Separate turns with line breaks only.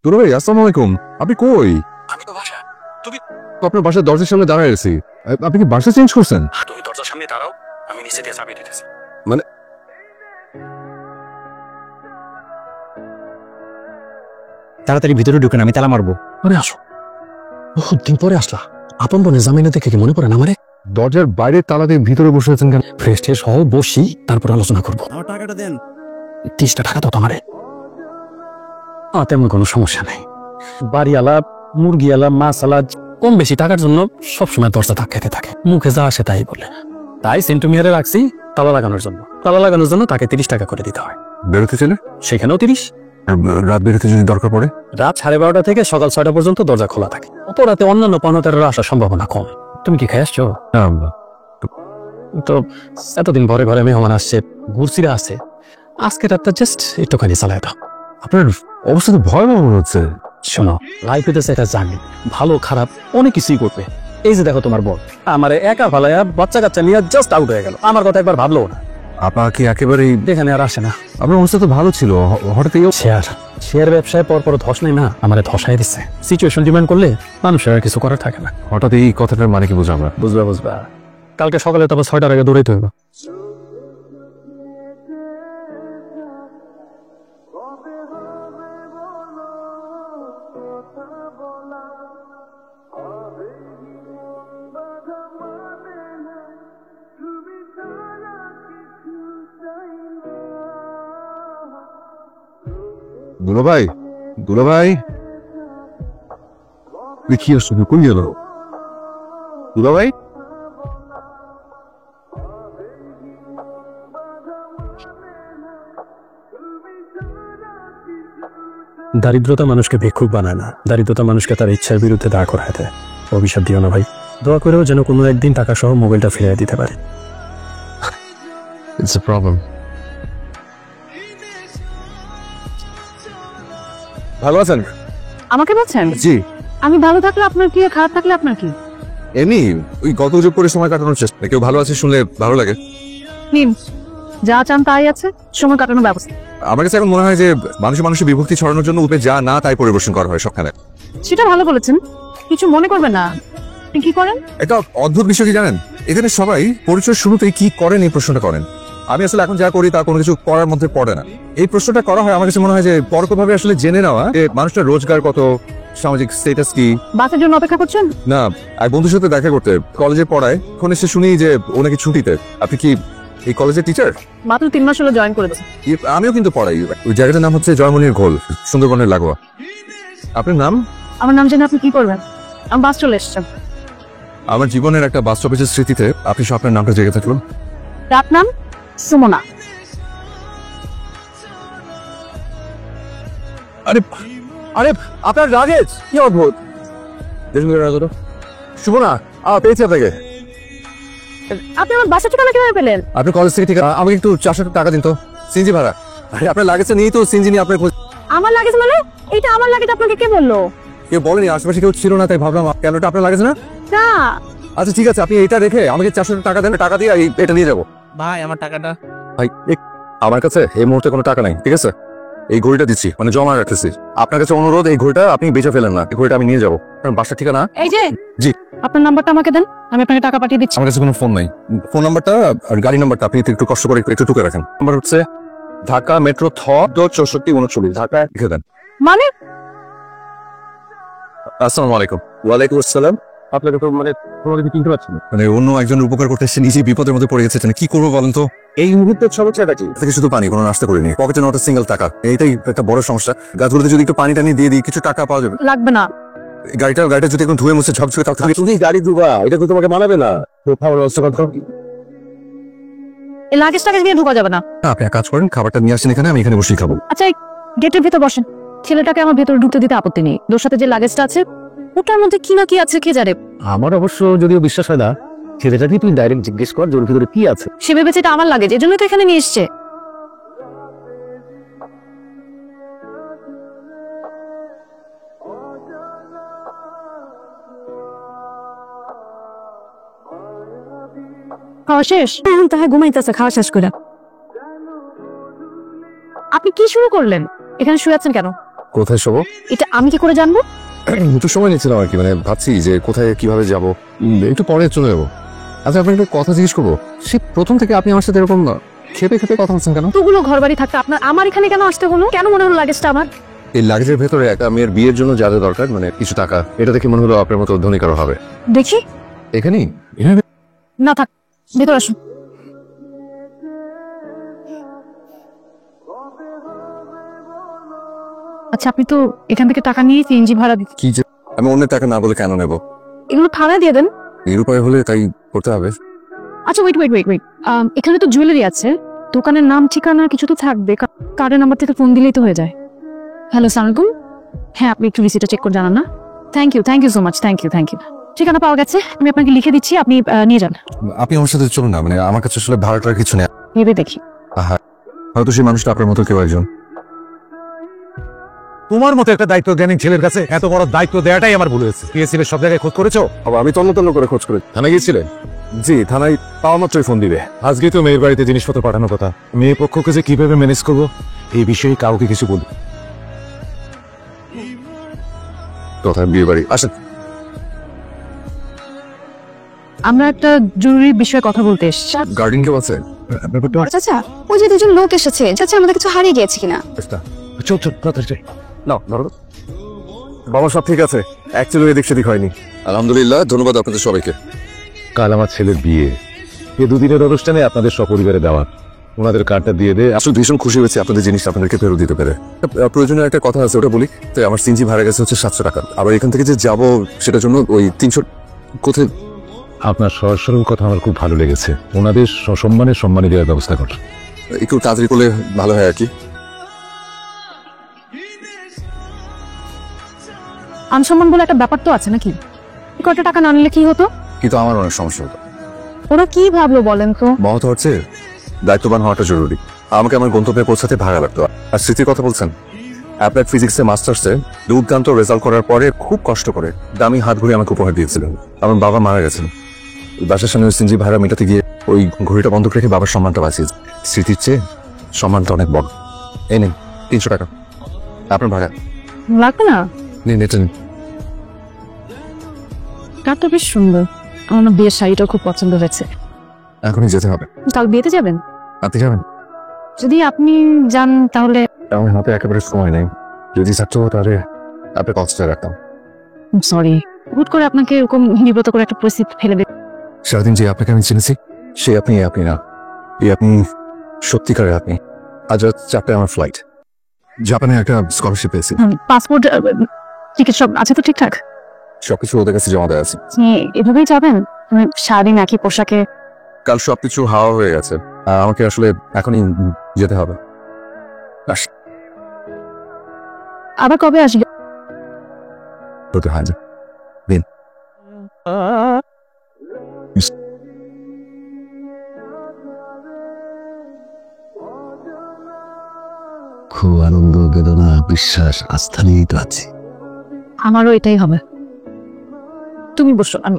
দুলা ভাই আসসালামু আলাইকুম। আপনি কই?
আমি তো বাসা। তুমি
তো আপনার বাসার দরজার সামনে দাঁড়ায় আছি। আপনি কি বাসা চেঞ্জ করছেন?
তুমি দরজার সামনে দাঁড়াও, আমি নিচে দিয়ে চাবি দিতেছি।
মানে
তাড়াতাড়ি ভিতরে ঢুকেন, আমি তালা মারবো।
আরে আসো, বহুত দিন পরে আসলা। আপন বোনে জামাইনা দেখে কি মনে পড়ে না আমারে?
দরজার বাইরে তালা দিয়ে ভিতরে বসে আছেন কেন?
ফ্রেশ ট্রেশ হও, বসি, তারপর আলোচনা করবো।
আমার টাকাটা দেন।
30টা টাকা দাও তোমারে। তেমন কোনো সমস্যা নেই। বাড়িওয়ালা, মুরগিওয়ালা, মাছওয়ালা কম বেশি টাকার জন্য সবসময় দরজা ধাক্কাতে থাকে, মুখে যা আসে তাই বলে। তাই সেন্টু মিয়ারে রাখছি তালা লাগানোর জন্য। তালা লাগানোর জন্য তাকে 30 টাকা করে দিতে হয়।
বেরোতে ছিল?
সেখানেও 30।
রাত বেরোতে যদি দরকার পড়ে?
রাত 12:30 থেকে সকাল 6টা পর্যন্ত দরজা খোলা থাকে। অত রাতে অন্যান্য পানতের আসার সম্ভাবনা কম। তুমি কি খেয়ে আসছো? তো এতদিন পরে ঘরে মেহমান আসছে, ঘুরছিরা আছে, আজকে রাতটা জাস্ট একটুখানি চালায় দাও।
আপনার অবস্থা তো ভয়াবহ মনে হচ্ছে।
শোনো, লাইফ হইতেছে এটা জানি, ভালো খারাপ অনেক কিছুই করবে। এই যে দেখো তোমার বোন আমারে একা ফালাইয়া বাচ্চা কাচ্চা নিয়ে জাস্ট আউট হয়ে গেল, আমার কথা একবার ভাবলো না।
আপা কি একেবারেই
এখানে আর আসে না।
আপনার অবস্থা তো ভালো ছিল, হঠাৎ
শেয়ার ব্যবসায় পর ধস নাই না, আমারে ধসাই দিচ্ছে। সিচুয়েশন ডিমান্ড করলে মানুষের আর কিছু করার থাকে না।
হঠাৎ এই কথাটার মানে কি বুঝলাম না।
বুঝবা কালকে সকালে তারপর 6টার আগে দৌড়াইতে হইব।
দুলা ভাই, দুলা ভাই, কি আসছো? কোন গেল দুলা ভাই?
দারিদ্রতা মানুষকে ভিক্ষুক বানায় না, দারিদ্রতা মানুষকে তার ইচ্ছার বিরুদ্ধে দাঁড় করায় দেয়। অভিশাপ দিও না ভাই, দোয়া করেও যেন কোনো একদিন টাকা সহ মোবাইলটা ফিরিয়ে দিতে পারে।
It's a problem. ভালো আছেন?
আমাকে বলছেন?
জি।
আমি ভালো থাকলে আপনার কি, খারাপ থাকলে আপনার কি?
এমনি ওই গত যোগ করে সময় কাটানোর চেষ্টা। কেউ ভালো আছে শুনলে ভালো লাগে।
নিন, যা চান তাই আছে, সময় কাটানোর ব্যবস্থা।
আমার কাছে এখন মনে হয় যে মানুষের বিভক্তি ছড়ানোর জন্য উপরে যা না তাই পরিবেশন করা হয় সবখানে।
সেটা ভালো বলেছেন, কিছু মনে করবেন না। আপনি কি করেন?
একটা অদ্ভুত বিষয় কি জানেন, এখানে সবাই পরিচয় শুরুতেই কি করেন এই প্রশ্নটা করেন। আমি আসলে এখন যা করি তা কোনো কিছু করার মধ্যে পড়ে না। এই প্রশ্নটা করা হয় আমার কাছে মনে হয় যে পরোক্ষভাবে আসলে জেনে নেওয়া যে মানুষটার রোজগার কত, সামাজিক স্ট্যাটাস কি।
বাসের জন্য অপেক্ষা করছেন?
না, এক বন্ধুর সাথে দেখা করতে কলেজে পড়ায়, এখন এসে শুনি যে ও নাকি ছুটিতে। আপনি কি এই কলেজের টিচার?
মাত্র 3 মাস হলো জয়েন করেছি।
আমিও কিন্তু পড়াই। ওই জায়গাটার নাম হচ্ছে জয়মনির ঘোল, সুন্দরবনের লাগোয়া। আপনার নাম?
আমার নাম জেনে আপনি কি করবেন? আমি বাস চলে এসেছেন।
আমার জীবনের একটা বাস স্টপেজের স্মৃতিতে আপনি সব আপনার নামটা জেগে থাকলো।
রাত নাম সুমনা।
আরে আরে আপনার লাগেজ কি অদ্ভুত। শুভ না, পেয়েছি আপনাকে।
আপনি আমার বাসা ঠিকানা কিভাবে পেলেন?
আপনি কলেজ থেকে ঠিক আমাকে একটু 400 টাকা দিন তো, সিএনজি ভাড়া। আরে আপনার লাগেজটা নিয়েই তো সিএনজি নিয়ে আপনার খোঁজ।
আমার লাগেজ মানে? এটা আমার লাগেজ, আপনাকে কে বললো?
কেউ বলেনি, আশেপাশে কেউ ছিল না, তাই ভাবলাম কেন এটা আপনার লাগেজ না।
না।
আচ্ছা ঠিক আছে, আপনি এটা রেখে আমাকে 400 টাকা দেন, টাকা দিয়ে এটা নিয়ে যাবো।
ভাই আমার টাকাটা।
ভাই আমার কাছে এই মুহূর্তে কোনো টাকা নাই, ঠিক আছে? এই ঘড়িটা দিচ্ছি, মানে জমা রাখতেছি। আপনার কাছে অনুরোধ, এই ঘড়িটা আপনি বেঁচে ফেলেন না। এই ঘড়িটা আমি নিয়ে যাবো। আপনার বাসা ঠিকানা?
এই যে।
জি।
আপনার নাম্বারটা আমাকে দেন, আমি আপনাকে টাকা পাঠিয়ে দিচ্ছি।
আমার কাছে কোনো ফোন নাই। ফোন নাম্বারটা আর গাড়ি নাম্বারটা আপনি একটু কষ্ট করে একটু টুকে রাখেন। নাম্বার হচ্ছে ঢাকা মেট্রো 6439, ঢাকা লিখে দেন।
মানে?
আসসালামু আলাইকুম।
ওয়ালাইকুম আসসালাম। আপনাকে তো মানে কোনো কিছু চিনতে পারছি না।
মানে অন্য একজনের উপকার করতে এসে নিজেই বিপদের মধ্যে পড়ে গেছে, কি করবো বলেন তো?
এই মুহূর্তের সমস্যাটা কি?
থেকে শুধু পানি, কোনো নাস্তা করিনি, পকেটে নট সিঙ্গেল টাকা। এইটাই একটা বড় সমস্যা। গাছগুলোতে যদি একটু পানি টানি দিয়ে দিই কিছু টাকা পাওয়া যাবে।
লাগবে না।
গাড়িটা যদি একটু ধুয়ে মুছে ঝকঝকে থাকতে।
তুমি গাড়ি দুবা, এটা তো তোমাকে মানাবে না। তো খাবার ব্যবস্থা করো।
এই লাগেজটাকে নিয়ে ঢোকা যাবে না।
আপনি এক কাজ করেন, খাবারটা নিয়ে আসেন এখানে, আমি এখানে বসেই খাবো।
আচ্ছা, গেটের ভিতর বসেন। ছেলেটাকে আমার ভেতরে ঢুকতে দিতে আপত্তি নেই। ওর সাথে যে লাগেজটা আছে ওটার মধ্যে কি না কি আছে কে জানে।
আমার অবশ্য যদিও বিশ্বাস হয় না, ছেলেটাকে তুই ডাইরেক্ট জিজ্ঞেস কর যে ওর ভিতরে কি আছে।
সে ভেবেছে এটা আমার লাগেজ, এজন্যই তো এখানে নিয়ে এসছে। খাওয়া শেষ? তাহলে ঘুমাইতেছে খাওয়া শেষ করে। আপনি কি শুরু করলেন? এখানে শুয়ে আছেন কেন?
কোথায় শোবো?
এটা আমি কি করে জানবো?
একটু সময় নিচ্ছিলাম আর কি, মানে ভাবছি যে কোথায় কিভাবে যাব, একটু পরে চলে যাবো। আচ্ছা, আপনাকে একটা কথা জিজ্ঞেস করবো, সে প্রথম থেকে আপনি আমার সাথে এরকম খেপে খেপে কথা বলছেন কেন?
তোগুলো ঘর বাড়ি থাকতে আপনার আমার এখানে কেন আসতে হলো? কেন মনে হলো লাগেজটা আমার?
এই লাগেজের ভেতরে একটা মেয়ের বিয়ের জন্য যা যা দরকার, মানে কিছু টাকা, এটা দেখে মনে হলো আপনার মতো ধনী কারো হবে।
দেখি।
এখানেই
না থাক, ভেতর আসুন। আচ্ছা, আপনি তো এখান থেকে টাকা নিয়ে সিএনজি ভাড়া দিচ্ছেন।
কি যে আমি অন্যের টাকা না বলে কেন নেব?
এগুলো থানায় দিয়ে দেন।
নিরুপায় হলে তাই করতে হবে।
আচ্ছা, ওয়েট ওয়েট ওয়েট ওয়েট এখানে তো জুয়েলারি আছে, দোকানের নাম ঠিকানা কিছু তো থাকবে। কার্ডের নাম্বার থেকে ফোন দিলেই তো হয়ে যায়। হ্যালো, সালামালাইকুম। হ্যাঁ, আপনি একটু রিসিটটা চেক করে জানান না। Thank you so much. Thank you. ঠিকানা পাওয়া গেছে, আমি আপনাকে লিখে দিচ্ছি, আপনি নিয়ে যান।
আপনি আমার সাথে চলুন না, মানে আমার কাছে আসলে ভাড়াটার কিছু নেই।
ভেবে দেখি।
হয়তো সেই মানুষটা আপনার মতো কেউ একজন।
তোমার মতো একটা দায়িত্ব জ্ঞানী ছেলের কাছে এত বড় দায়িত্ব দেওয়াটাই আমার ভুল হয়েছে। পিএসসির সব জায়গায় খোঁজ করেছো?
আমি তন্ন করে খোঁজ করে থানায় গিয়েছিলেন? জি, থানায় পাওয়া মাত্রই ফোন দিবে।
আজকে তো মেয়ের বাড়িতে জিনিসপত্র পাঠানোর কথা। মেয়ে পক্ষকে যে কিভাবে ম্যানেজ করবো এই বিষয়ে কাউকে কিছু বলবো।
কোথায় বিয়ে বাড়ি? আসেন।
আমরা একটা জরুরি বিষয়ে কথা বলতে এসেছি।
গার্ডিয়ান কেউ আছে?
চাচা, ওই যে দুজন লোক এসেছে, চাচা আমাদের কিছু হারিয়ে গিয়েছে কিনা?
চল চল তাড়াতাড়ি।
নাও ধরো। বাবা সব ঠিক আছে, অ্যাকচুয়ালি এদিক সেদিক হয়নি। আলহামদুলিল্লাহ, ধন্যবাদ আপনাদের সবাইকে।
কাল আমার ছেলের বিয়ে, এ দুদিনের অনুষ্ঠানে আপনাদের সপরিবারে দেওয়া, ওনাদের কার্ডটা দিয়ে দে।
আসলে ভীষণ খুশি হয়েছে আপনাদের জিনিসটা আপনাদেরকে ফেরত দিতে পেরে। প্রয়োজনীয় একটা কথা আছে, ওটা বলি। তো আমার সিনজি ভাড়া গেছে হচ্ছে 700 টাকা। আবার এখান থেকে যে যাবো সেটার জন্য ওই 300। কোথায়?
আপনার সহজ সরল কথা আমার খুব ভালো লেগেছে। ওনাদের সম্মানে দেওয়ার ব্যবস্থা কর।
একটু তাড়াতাড়ি করলে ভালো হয় আর কি।
আনসম্মান বলে একটা ব্যাপার তো আছে নাকি? কত টাকা না নিলে কি হতো?
কিন্তু আমার অনেক সমস্যা হতো।
ওরা কি ভাবলো বলেন তো?
মহৎ হচ্ছে দায়িত্ববান হওয়াটা জরুরি। আমাকে আমার গন্তব্যে পৌঁছাতে ভাড়া লাগতো। আর স্মৃতির কথা বলছেন, অ্যাপ্লাইড ফিজিক্সে মাস্টার্সে দুর্দান্ত রেজাল্ট করার পরে খুব কষ্ট করে দামি হাত ঘড়ি আমাকে উপহার দিয়েছিলেন। আমার বাবা মারা গেছেন, বাসার সামনে ওই সিনজি ভাড়া মেটাতে গিয়ে ওই ঘড়িটা বন্ধক রেখে বাবার সম্মানটা বাঁচিয়েছে। স্মৃতির চেয়ে সম্মানটা অনেক বড়। এই নিন 300 টাকা আপনার ভাড়া।
লাগবে না?
নিন, এটা নিন।
কারটা বেশ সুন্দর, আমার না বিয়ের শাড়িটাও খুব পছন্দ হয়েছে।
এখনই যেতে হবে।
কাল বিয়েতে যাবেন?
আপনি যাবেন?
যদি আপনি যান তাহলে।
আমার হাতে একেবারে সময় নেই, যদি থাকতো তাহলে আপনি কষ্টে রাখতাম।
সরি, হুট করে আপনাকে এরকম বিব্রত করে একটা পরিস্থিতি ফেলে দিই।
সারাদিন যে আপনাকে আমি চিনেছি, সে আপনি না, এই আপনি সত্যিকারের আপনি। আজ রাত 4টায় আমার ফ্লাইট, জাপানে একটা স্কলারশিপ পেয়েছি।
পাসপোর্ট টিকিট সব আছে তো ঠিকঠাক?
সবকিছু ওদের কাছে জমা দেওয়া আছে।
আপনি এভাবেই যাবেন সারাদিন একই পোশাকে?
কাল সবকিছু হাওয়া হয়ে গেছে, আমাকে আসলে এখনই যেতে হবে।
আবার কবে আসবে?
ওকে, হ্যাঁ দিন।
খুব আনন্দ, বেদনা, বিশ্বাস, আস্থা নিয়েই তো আছি।
আমারও এটাই হবে। তুমি বসো, আমি